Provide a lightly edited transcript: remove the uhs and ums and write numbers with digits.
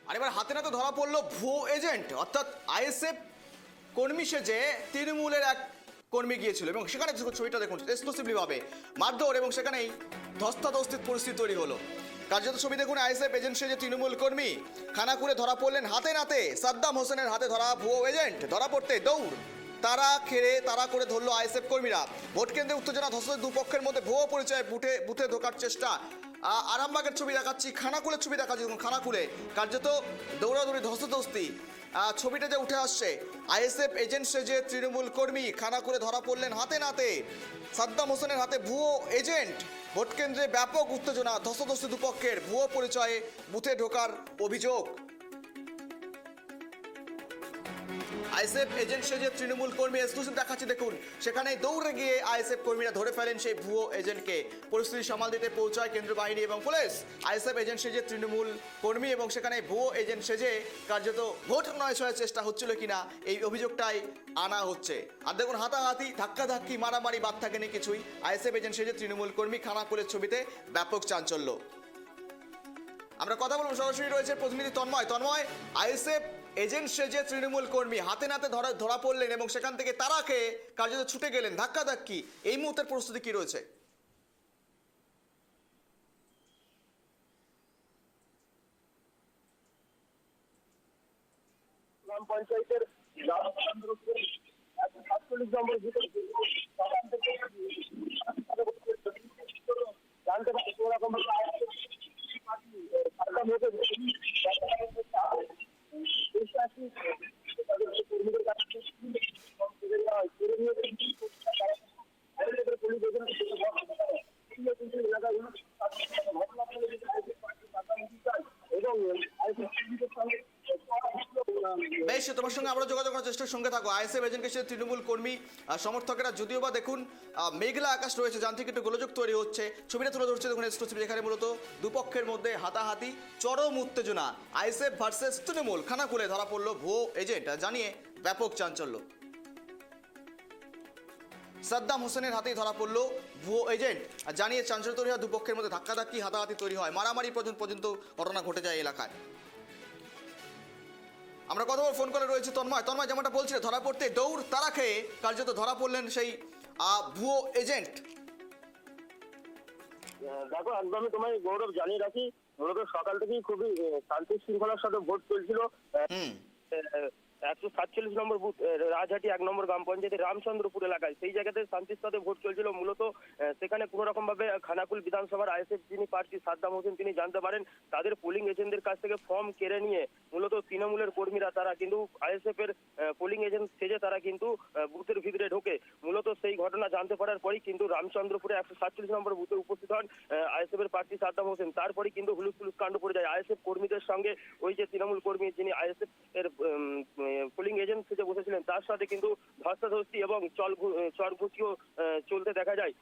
আর এবার হাতে নাতে ধরা পড়লো ভুয়ো এজেন্ট, অর্থাৎ আইএসএফ কর্মী সেজে তৃণমূলের এক কর্মী গিয়েছিল এবং সেখানে ছবিটা দেখুন এক্সক্লুসিভলি ভাবে মারধর এবং সেখানেই ধস্তাধস্তির পরিস্থিতি তৈরি হলো। কার্যত ছবি দেখুন, আইএসএফ এজেন্ট সেজে তৃণমূল কর্মী খানাকুলে ধরা পড়লেন হাতে নাতে। সাদ্দাম হোসেনের হাতে ধরা ভুয়ো এজেন্ট, ধরা পড়তে দৌড় তারা করে ধরলো আইএসএফ কর্মীরা। ভোট কেন্দ্রে উত্তেজনা, ধস্তাধস্তি, দুপক্ষের মধ্যে ভুয়ো পরিচয়, বুথে ঢোকার চেষ্টা। আরামবাগের ছবি দেখাচ্ছি, খানাকুলের ছবি দেখাচ্ছি দেখুন, খানাকুলে কার্যত দৌড়াদৌড়ি, ধস্তাধস্তি। ছবিটা যে উঠে আসছে, আইএসএফ এজেন্ট সেজে তৃণমূল কর্মী খানাকুলে ধরা পড়লেন হাতে নাতে। সাদ্দাম হোসেনের হাতে ভুয়ো এজেন্ট। ভোট কেন্দ্রে ব্যাপক উত্তেজনা, ধস্তাধস্তি, দুপক্ষের ভুয়ো পরিচয়ে বুথে ঢোকার অভিযোগ। আইএসএফ এজেন্ট সেজে তৃণমূল কর্মী, এক্সক্লুসিভ দেখাচ্ছি দেখুন, সেখানে দৌড়ে গিয়ে আইএসএফ কর্মীরা ধরে ফেলেন সেই ভুয়ো এজেন্টকে। পরিস্থিতি সামাল দিতে পৌঁছায় কেন্দ্রীয় বাহিনী এবং পুলিশ। আইএসএফ এজেন্ট সেজে তৃণমূল কর্মী এবং সেখানে ভুয়ো এজেন্ট সেজে কার্যত ভোট নয় ছয়ের চেষ্টা হচ্ছিল কিনা এই অভিযোগটাই আনা হচ্ছে। আর দেখুন হাতাহাতি, ধাক্কাধাক্কি, মারামারি বাদ থাকেনি কিছুই। আইএসএফ এজেন্ট সেজে তৃণমূল কর্মী, খানাকুলের ছবিতে ব্যাপক চাঞ্চল্য। আমরা কথা বলবো, সরাসরি রয়েছে প্রতিনিধি তন্ময়। আইএসএফ এজেন্ট সেজে তৃণমূল কর্মী হাতে নাতে ধরা পড়লেন এবং সেখান থেকে তারা খেয়ে কার্যত ছুটে গেলেন, ধাক্কাধাক্কি। এই মুহূর্তের পরিস্থিতি কি রয়েছে? গ্রাম পঞ্চায়েতের 47 নম্বর বুথে জানতে পারি কোনোরকম কর্মীদের কাছে এবং বেশ, তোমার সঙ্গে আমরা যোগাযোগ করার চেষ্টার সঙ্গে থাকো। আইএসএফ এজেন্টের সাথে তৃণমূল কর্মী সমর্থকেরা, যদিও বা দেখুন মেঘলা আকাশ রয়েছে, যান্ত্রিক একটু গোলযোগ তৈরি হচ্ছে। ছবিটা তুলে ধরছে দেখুন এক্সক্লুসিভ, যেখানে মূলত দুপক্ষের মধ্যে হাতাহাতি, চরম উত্তেজনা। আইএসএফ ভার্সেস তৃণমূল, খানাকুলে ধরা পড়লো ভুয়ো এজেন্ট, জানিয়ে ব্যাপক চাঞ্চল্য। সাদ্দাম হোসেনের হাতেই ধরা পড়লো ভুয়ো এজেন্ট, জানিয়ে চাঞ্চল্য তৈরি হয়। দুপক্ষের মধ্যে ধাক্কাধাক্কি, হাতাহাতি তৈরি হয়, মারামারি পর্যন্ত ঘটনা ঘটে যায় এলাকায়। আমরা কথা বল, ফোন কলে রয়েছে তন্ময়, যেমনটা বলছিল, ধরা পড়তে দৌড় তারা খেয়ে কার্যত ধরা পড়লেন সেই ভুয়ো এজেন্ট। দেখো, একদমই তোমায় গৌরব জানিয়ে রাখি, মূলত সকাল থেকেই খুবই শান্তি শৃঙ্খলার সাথে ভোট চলছিল। 147 নম্বর বুথ, রাজহাটি 1 নম্বর গ্রাম পঞ্চায়েতের রামচন্দ্রপুর এলাকায়, সেই জায়গাতে শান্তির সাথে ভোট চলছিল। মূলত সেখানে কোনো রকম ভাবে খানাকুল বিধানসভার আইএসএফ যিনি প্রার্থী সাদ্দাম হোসেন, তিনি জানতে পারেন তাদের পোলিং এজেন্টদের কাছ থেকে ফর্ম কেড়ে নিয়ে মূলত তৃণমূলের কর্মীরা তারা কিন্তু আইএসএফ এর পোলিং এজেন্ট সেজে তারা কিন্তু বুথের ভিতরে ঢোকে। মূলত সেই ঘটনা জানতে পারার পরই কিন্তু রামচন্দ্রপুরে 147 নম্বর বুথে উপস্থিত হন আইএসএফ এর প্রার্থী সাদ্দাম হোসেন। তারপরই কিন্তু হুলুস কাণ্ড পড়ে যায় আইএসএফ কর্মীদের সঙ্গে। ওই যে তৃণমূল কর্মী যিনি আইএসএফ এর পোলিং এজেন্ট সেজে বসেছিলেন, তার সাথে কিন্তু ধস্তাধস্তি এবং চরঘুষিও চলতে দেখা যায়।